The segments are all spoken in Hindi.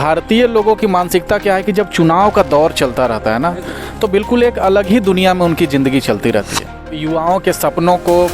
भारतीय लोगों की मानसिकता क्या है कि जब चुनाव का दौर चलता रहता है ना, तो बिल्कुल एक अलग ही दुनिया में उनकी ज़िंदगी चलती रहती है। युवाओं के सपनों को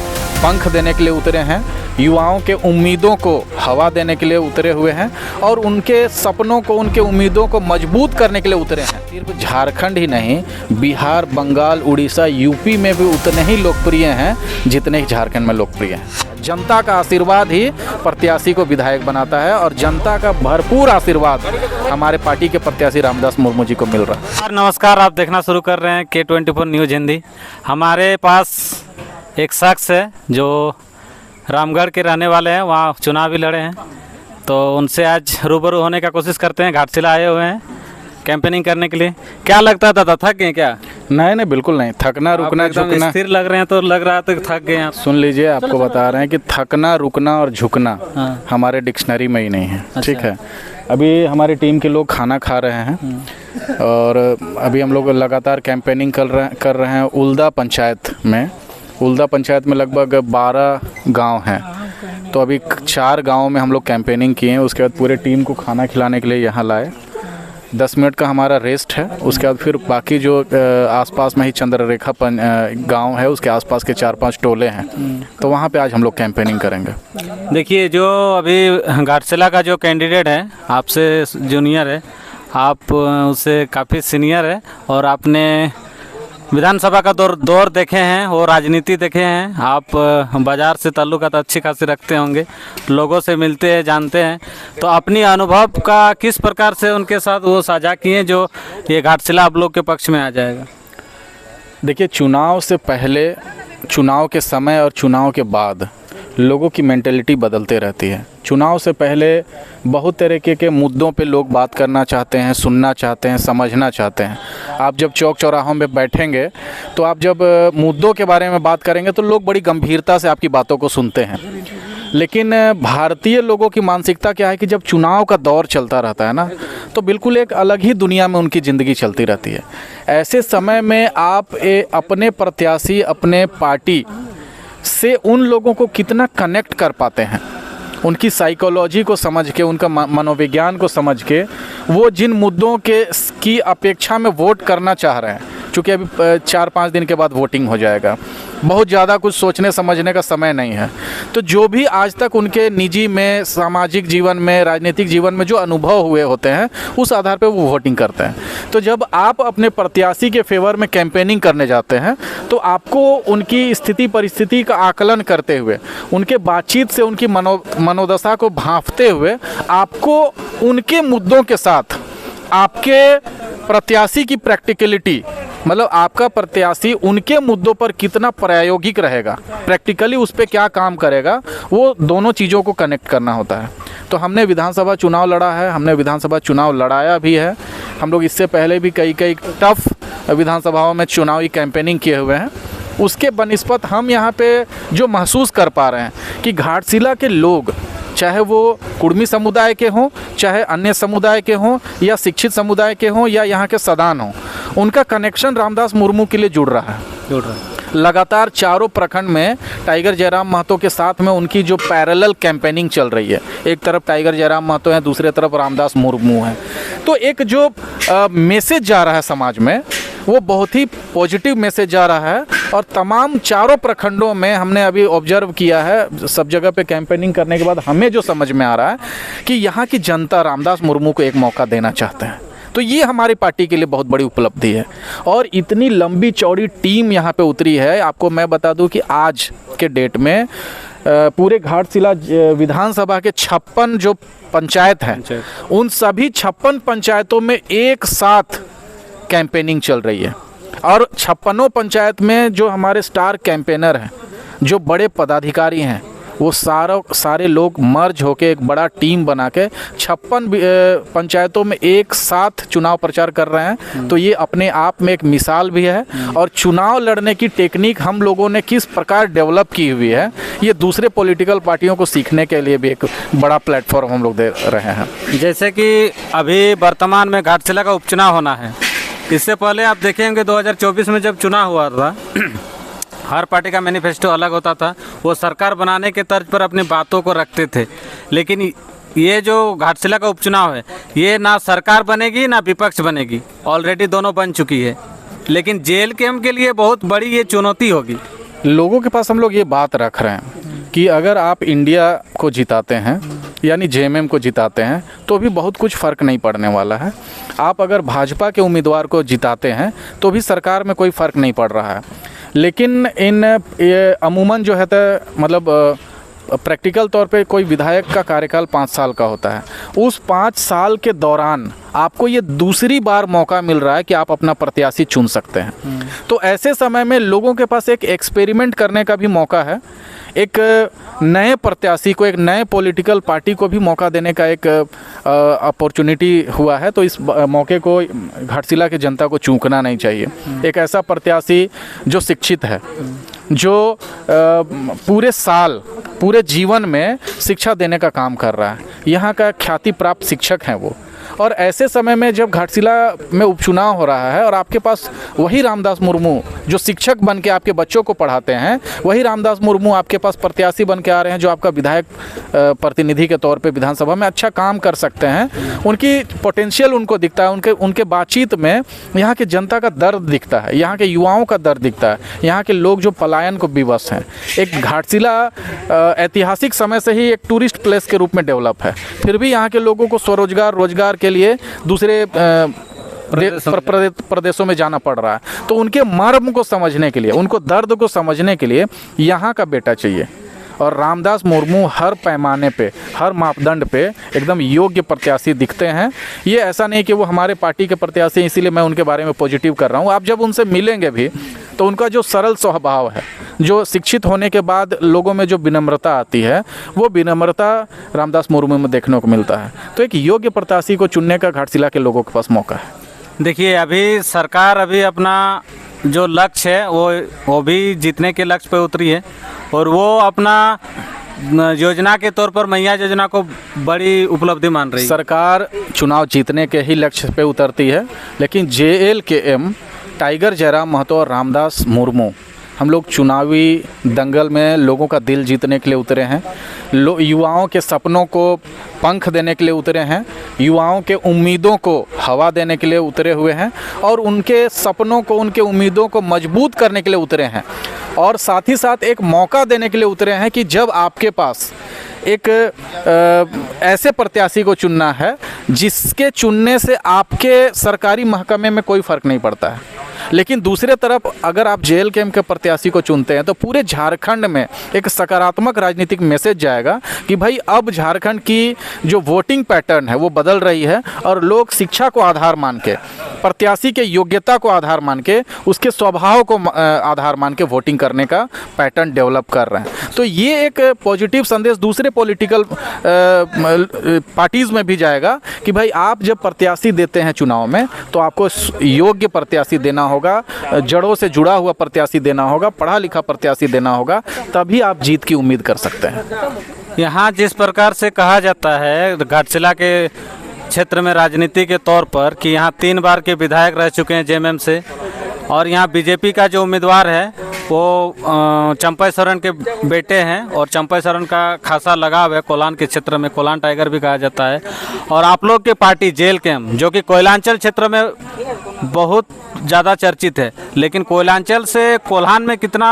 पंख देने के लिए उतरे हैं, युवाओं के उम्मीदों को हवा देने के लिए उतरे हुए हैं और उनके सपनों को, उनके उम्मीदों को मजबूत करने के लिए उतरे हैं। सिर्फ झारखंड ही नहीं, बिहार, बंगाल, उड़ीसा, यूपी में भी उतने ही लोकप्रिय हैं जितने ही झारखंड में लोकप्रिय हैं। जनता का आशीर्वाद ही प्रत्याशी को विधायक बनाता है और जनता का भरपूर आशीर्वाद हमारे पार्टी के प्रत्याशी रामदास मुर्मू जी को मिल रहा है। नमस्कार, आप देखना शुरू कर रहे हैं K24 न्यूज़ हिंदी। हमारे पास एक शख्स है जो रामगढ़ के रहने वाले हैं, वहाँ चुनाव भी लड़े हैं, तो उनसे आज रूबरू होने का कोशिश करते हैं। घाटशिला आए हुए हैं कैंपेनिंग करने के लिए। क्या लगता था दादा, थक गए क्या? नहीं, बिल्कुल नहीं। थकना रुकना झुकना स्थिर लग रहे हैं, तो लग रहा था कि थक गए आप। सुन लीजिए, आपको बता रहे हैं कि थकना, रुकना और झुकना हमारे डिक्शनरी में ही नहीं है। ठीक है, अभी हमारी टीम के लोग खाना खा रहे हैं और अभी हम लोग लगातार कैंपेनिंग कर रहे हैं उल्दा पंचायत में। उल्दा पंचायत में लगभग 12 गांव हैं, तो अभी 4 गांवों में हम लोग कैंपेनिंग किए हैं। उसके बाद पूरे टीम को खाना खिलाने के लिए यहाँ लाए। 10 मिनट का हमारा रेस्ट है। उसके बाद फिर बाकी जो आसपास में ही चंद्ररेखा गांव है, उसके आसपास के 4-5 टोले हैं, तो वहाँ पे आज हम लोग कैंपेनिंग करेंगे। देखिए, जो अभी घाटशिला का जो कैंडिडेट है, आपसे जूनियर है, आप उससे काफ़ी सीनियर है और आपने विधानसभा का दौर देखे हैं और राजनीति देखे हैं। आप बाज़ार से ताल्लुकात अच्छी खासी रखते होंगे, लोगों से मिलते हैं, जानते हैं, तो अपनी अनुभव का किस प्रकार से उनके साथ वो साझा किए जो ये घाटशिला आप लोग के पक्ष में आ जाएगा? देखिए, चुनाव से पहले, चुनाव के समय और चुनाव के बाद लोगों की मेंटेलिटी बदलते रहती है। चुनाव से पहले बहुत तरीके के मुद्दों पे लोग बात करना चाहते हैं, सुनना चाहते हैं, समझना चाहते हैं। आप जब चौक चौराहों में बैठेंगे तो आप जब मुद्दों के बारे में बात करेंगे तो लोग बड़ी गंभीरता से आपकी बातों को सुनते हैं। लेकिन भारतीय लोगों की मानसिकता क्या है कि जब चुनाव का दौर चलता रहता है ना, तो बिल्कुल एक अलग ही दुनिया में उनकी ज़िंदगी चलती रहती है। ऐसे समय में आप अपने प्रत्याशी, अपने पार्टी से उन लोगों को कितना कनेक्ट कर पाते हैं, उनकी साइकोलॉजी को समझ के, उनका मनोविज्ञान को समझ के, वो जिन मुद्दों की अपेक्षा में वोट करना चाह रहे हैं। चूँकि अभी 4-5 दिन के बाद वोटिंग हो जाएगा, बहुत ज़्यादा कुछ सोचने समझने का समय नहीं है। तो जो भी आज तक उनके निजी में, सामाजिक जीवन में, राजनीतिक जीवन में जो अनुभव हुए होते हैं, उस आधार पर वो वोटिंग करते हैं। तो जब आप अपने प्रत्याशी के फेवर में कैंपेनिंग करने जाते हैं तो आपको उनकी स्थिति परिस्थिति का आकलन करते हुए, उनके बातचीत से उनकी मनोदशा को भांपते हुए, आपको उनके मुद्दों के साथ आपके प्रत्याशी की प्रैक्टिकलिटी, मतलब आपका प्रत्याशी उनके मुद्दों पर कितना प्रायोगिक रहेगा, प्रैक्टिकली उस पर क्या काम करेगा, वो दोनों चीज़ों को कनेक्ट करना होता है। तो हमने विधानसभा चुनाव लड़ा है, हमने विधानसभा चुनाव लड़ाया भी है। हम लोग इससे पहले भी कई टफ विधानसभाओं में चुनावी कैंपेनिंग किए हुए हैं। उसके बनिस्पत हम यहाँ पे जो महसूस कर पा रहे हैं कि घाटशिला के लोग, चाहे वो कुर्मी समुदाय के हों, चाहे अन्य समुदाय के हों, या शिक्षित समुदाय के हों, या यहाँ के सदान हों, उनका कनेक्शन रामदास मुर्मू के लिए जुड़ रहा है। लगातार चारों प्रखंड में टाइगर जयराम महतो के साथ में उनकी जो पैरेलल कैंपेनिंग चल रही है, एक तरफ टाइगर जयराम महतो है, दूसरे तरफ रामदास मुर्मू है, तो एक जो मैसेज जा रहा है समाज में, वो बहुत ही पॉजिटिव मैसेज जा रहा है। और तमाम चारों प्रखंडों में हमने अभी ऑब्जर्व किया है, सब जगह पे कैंपेनिंग करने के बाद हमें जो समझ में आ रहा है कि यहाँ की जनता रामदास मुर्मू को एक मौका देना चाहते हैं। तो ये हमारी पार्टी के लिए बहुत बड़ी उपलब्धि है और इतनी लंबी चौड़ी टीम यहाँ पे उतरी है। आपको मैं बता दूं कि आज के डेट में पूरे घाटशिला विधानसभा के 56 जो पंचायत हैं, उन सभी 56 पंचायतों में एक साथ कैंपेनिंग चल रही है और 56 पंचायत में जो हमारे स्टार कैंपेनर हैं, जो बड़े पदाधिकारी हैं, वो सारे लोग मर्ज होकर एक बड़ा टीम बना के 56 पंचायतों में एक साथ चुनाव प्रचार कर रहे हैं। तो ये अपने आप में एक मिसाल भी है और चुनाव लड़ने की टेक्निक हम लोगों ने किस प्रकार डेवलप की हुई है, ये दूसरे पॉलिटिकल पार्टियों को सीखने के लिए भी एक बड़ा प्लेटफॉर्म हम लोग दे रहे हैं। जैसे कि अभी वर्तमान में घाटशिला का उपचुनाव होना है, इससे पहले आप देखेंगे 2024 में जब चुनाव हुआ था, हर पार्टी का मैनिफेस्टो अलग होता था। वो सरकार बनाने के तर्ज पर अपनी बातों को रखते थे, लेकिन ये जो घाटशिला का उपचुनाव है, ये ना सरकार बनेगी ना विपक्ष बनेगी, ऑलरेडी दोनों बन चुकी है, लेकिन JLKM के लिए बहुत बड़ी ये चुनौती होगी। लोगों के पास हम लोग ये बात रख रहे हैं कि अगर आप इंडिया को जिताते हैं यानी JMM को जिताते हैं तो भी बहुत कुछ फ़र्क नहीं पड़ने वाला है। आप अगर भाजपा के उम्मीदवार को जिताते हैं तो भी सरकार में कोई फ़र्क नहीं पड़ रहा है। लेकिन ये अमूमन जो है तो मतलब प्रैक्टिकल तौर पे कोई विधायक का कार्यकाल 5 साल का होता है। उस 5 साल के दौरान आपको ये दूसरी बार मौका मिल रहा है कि आप अपना प्रत्याशी चुन सकते हैं। तो ऐसे समय में लोगों के पास एक एक्सपेरिमेंट करने का भी मौका है, एक नए प्रत्याशी को, एक नए पॉलिटिकल पार्टी को भी मौका देने का एक अपॉर्चुनिटी हुआ है। तो इस मौके को घाटशिला की जनता को चूकना नहीं चाहिए। एक ऐसा प्रत्याशी जो शिक्षित है, जो पूरे साल, पूरे जीवन में शिक्षा देने का काम कर रहा है, यहाँ का ख्याति प्राप्त शिक्षक हैं वो। और ऐसे समय में जब घाटशिला में उपचुनाव हो रहा है और आपके पास वही रामदास मुर्मू जो शिक्षक बन के आपके बच्चों को पढ़ाते हैं, वही रामदास मुर्मू आपके पास प्रत्याशी बन के आ रहे हैं जो आपका विधायक प्रतिनिधि के तौर पे विधानसभा में अच्छा काम कर सकते हैं, उनकी पोटेंशियल उनको दिखता है, उनके बातचीत में यहाँ के जनता का दर्द दिखता है, यहाँ के युवाओं का दर्द दिखता है, यहाँ के लोग जो पलायन को विवश हैं। एक घाटशिला ऐतिहासिक समय से ही एक टूरिस्ट प्लेस के रूप में डेवलप है, फिर भी यहाँ के लोगों को स्वरोजगार, रोजगार के लिए दूसरे प्रदेशों में जाना पड़ रहा है। तो उनके मर्म को समझने के लिए, उनको दर्द को समझने के लिए यहाँ का बेटा चाहिए। और रामदास मुर्मू हर पैमाने पे, हर मापदंड पे एकदम योग्य प्रत्याशी दिखते हैं। ये ऐसा नहीं कि वो हमारे पार्टी के प्रत्याशी हैं इसीलिए मैं उनके बारे में पॉजिटिव कर रहा हूँ। आप जब उनसे मिलेंगे भी तो उनका जो सरल स्वभाव है, जो शिक्षित होने के बाद लोगों में जो विनम्रता आती है, वो विनम्रता रामदास मुर्मू में देखने को मिलता है। तो एक योग्य प्रत्याशी को चुनने का घाटशिला के लोगों के पास मौका है। देखिए, अभी सरकार अपना जो लक्ष्य है वो भी जीतने के लक्ष्य पे उतरी है, और वो अपना योजना के तौर पर मैया योजना को बड़ी उपलब्धि मान रही है। सरकार चुनाव जीतने के ही लक्ष्य पे उतरती है, लेकिन JLKM, टाइगर जयराम महतो और रामदास मुर्मू, हम लोग चुनावी दंगल में लोगों का दिल जीतने के लिए उतरे हैं। युवाओं के सपनों को पंख देने के लिए उतरे हैं, युवाओं के उम्मीदों को हवा देने के लिए उतरे हुए हैं, और उनके सपनों को, उनके उम्मीदों को मजबूत करने के लिए उतरे हैं। और साथ ही साथ एक मौका देने के लिए उतरे हैं कि जब आपके पास एक ऐसे प्रत्याशी को चुनना है जिसके चुनने से आपके सरकारी महकमे में कोई फ़र्क नहीं पड़ता है, लेकिन दूसरे तरफ अगर आप JLKM के प्रत्याशी को चुनते हैं तो पूरे झारखंड में एक सकारात्मक राजनीतिक मैसेज जाएगा कि भाई अब झारखंड की जो वोटिंग पैटर्न है वो बदल रही है, और लोग शिक्षा को आधार मान के, प्रत्याशी के योग्यता को आधार मान के, उसके स्वभाव को आधार मान के वोटिंग करने का पैटर्न डेवलप कर रहे हैं। तो ये एक पॉजिटिव संदेश दूसरे पॉलिटिकल पार्टीज़ में भी जाएगा कि भाई आप जब प्रत्याशी देते हैं चुनाव में तो आपको योग्य प्रत्याशी देना होगा, जड़ों से जुड़ा हुआ प्रत्याशी देना होगा, पढ़ा लिखा प्रत्याशी देना होगा, तभी आप जीत की उम्मीद कर सकते हैं। यहाँ जिस प्रकार से कहा जाता है घाटशिला के क्षेत्र में राजनीति के तौर पर कि यहाँ 3 बार के विधायक रह चुके हैं JMM से, और यहाँ BJP का जो उम्मीदवार है वो चंपई सोरेन के बेटे हैं, और चंपई सोरेन का खासा लगाव है कोलान के क्षेत्र में, कोलान टाइगर भी कहा जाता है। और आप लोग की पार्टी JLKM जो कि कोयलांचल क्षेत्र में बहुत ज़्यादा चर्चित है, लेकिन कोयलांचल से कोल्हान में कितना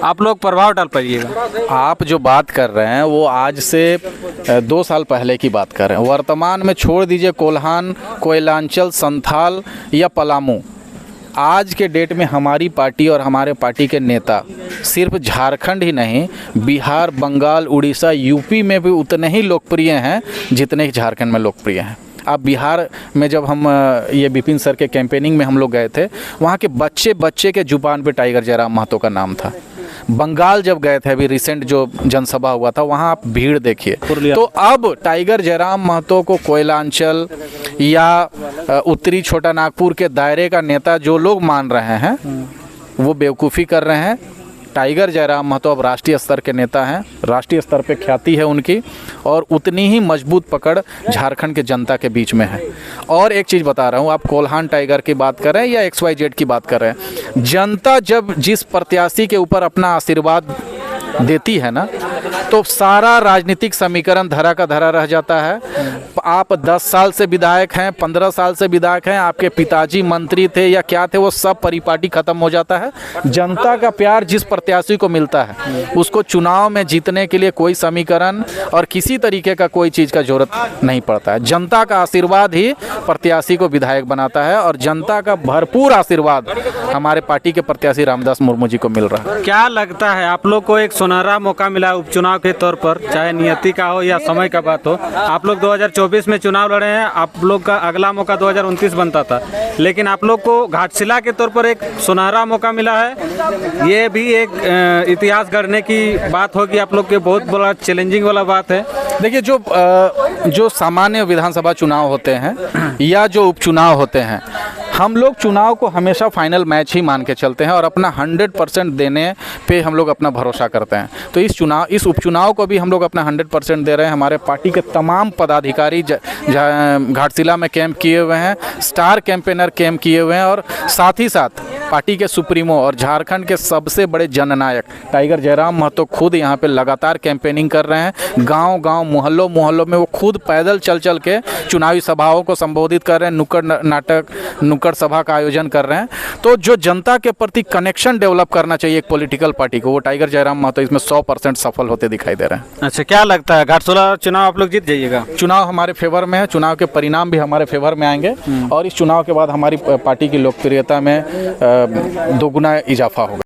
आप लोग प्रभाव डाल पाइएगा? आप जो बात कर रहे हैं वो आज से 2 साल पहले की बात कर रहे हैं। वर्तमान में छोड़ दीजिए कोल्हान, कोयलांचल, संथाल या पलामू, आज के डेट में हमारी पार्टी और हमारे पार्टी के नेता सिर्फ झारखंड ही नहीं, बिहार, बंगाल, उड़ीसा, यूपी में भी उतने ही लोकप्रिय हैं जितने झारखंड में लोकप्रिय हैं। आप बिहार में जब हम ये विपिन सर के कैंपेनिंग में हम लोग गए थे, वहाँ के बच्चे के जुबान पे टाइगर जयराम महतो का नाम था। बंगाल जब गए थे, अभी रिसेंट जो जनसभा हुआ था, वहाँ आप भीड़ देखिए। तो अब टाइगर जयराम महतो को कोयलांचल या उत्तरी छोटा नागपुर के दायरे का नेता जो लोग मान रहे हैं वो बेवकूफ़ी कर रहे हैं। टाइगर जयराम महतो अब राष्ट्रीय स्तर के नेता हैं, राष्ट्रीय स्तर पे ख्याति है उनकी, और उतनी ही मजबूत पकड़ झारखंड के जनता के बीच में है। और एक चीज़ बता रहा हूँ, आप कोल्हान टाइगर की बात कर रहे हैं या XYZ की बात कर रहे हैं, जनता जब जिस प्रत्याशी के ऊपर अपना आशीर्वाद देती है ना, तो सारा राजनीतिक समीकरण धरा का धरा रह जाता है। आप 10 साल से विधायक हैं, 15 साल से विधायक हैं, आपके पिताजी मंत्री थे या क्या थे, वो सब परिपाटी खत्म हो जाता है। जनता का प्यार जिस प्रत्याशी को मिलता है उसको चुनाव में जीतने के लिए कोई समीकरण और किसी तरीके का कोई चीज़ का जरूरत नहीं पड़ता है। जनता का आशीर्वाद ही प्रत्याशी को विधायक बनाता है और जनता का भरपूर आशीर्वाद हमारे पार्टी के प्रत्याशी रामदास मुर्मू जी को मिल रहा है। क्या लगता है आप लोग को एक सुनहरा मौका मिला उपचुनाव के तौर पर, चाहे नियति का हो या समय का बात हो। आप लोग 2024 में चुनाव लड़े हैं, आप लोग का अगला मौका 2029 बनता था, लेकिन आप लोग को घाटशिला के तौर पर एक सुनहरा मौका मिला है। ये भी एक इतिहास गढ़ने की बात होगी आप लोग के, बहुत बड़ा चैलेंजिंग वाला बात है। देखिए, जो सामान्य विधानसभा चुनाव होते हैं या जो उपचुनाव होते हैं, हम लोग चुनाव को हमेशा फाइनल मैच ही मान के चलते हैं और अपना 100% देने पे हम लोग अपना भरोसा करते हैं। तो इस उपचुनाव को भी हम लोग अपना 100% दे रहे हैं। हमारे पार्टी के तमाम पदाधिकारी घाटशिला में कैंप किए हुए हैं, स्टार कैंपेनर कैंप किए हुए हैं और साथ ही साथ पार्टी के सुप्रीमो और झारखंड के सबसे बड़े जननायक टाइगर जयराम महतो खुद यहाँ पे लगातार कैंपेनिंग कर रहे हैं। गांव-गांव, मोहल्लों में वो खुद पैदल चल के चुनावी सभाओं को संबोधित कर रहे हैं, नुक्कड़ नाटक, नुक्कड़ सभा का आयोजन कर रहे हैं। तो जो जनता के प्रति कनेक्शन डेवलप करना चाहिए एक पॉलिटिकल पार्टी को, वो टाइगर जयराम महतो इसमें 100% सफल होते दिखाई दे रहे हैं। अच्छा, क्या लगता है घाटशिला चुनाव आप लोग जीत जाइएगा? चुनाव हमारे फेवर में है, चुनाव के परिणाम भी हमारे फेवर में आएंगे और इस चुनाव के बाद हमारी पार्टी की लोकप्रियता में दोगुना इजाफा होगा।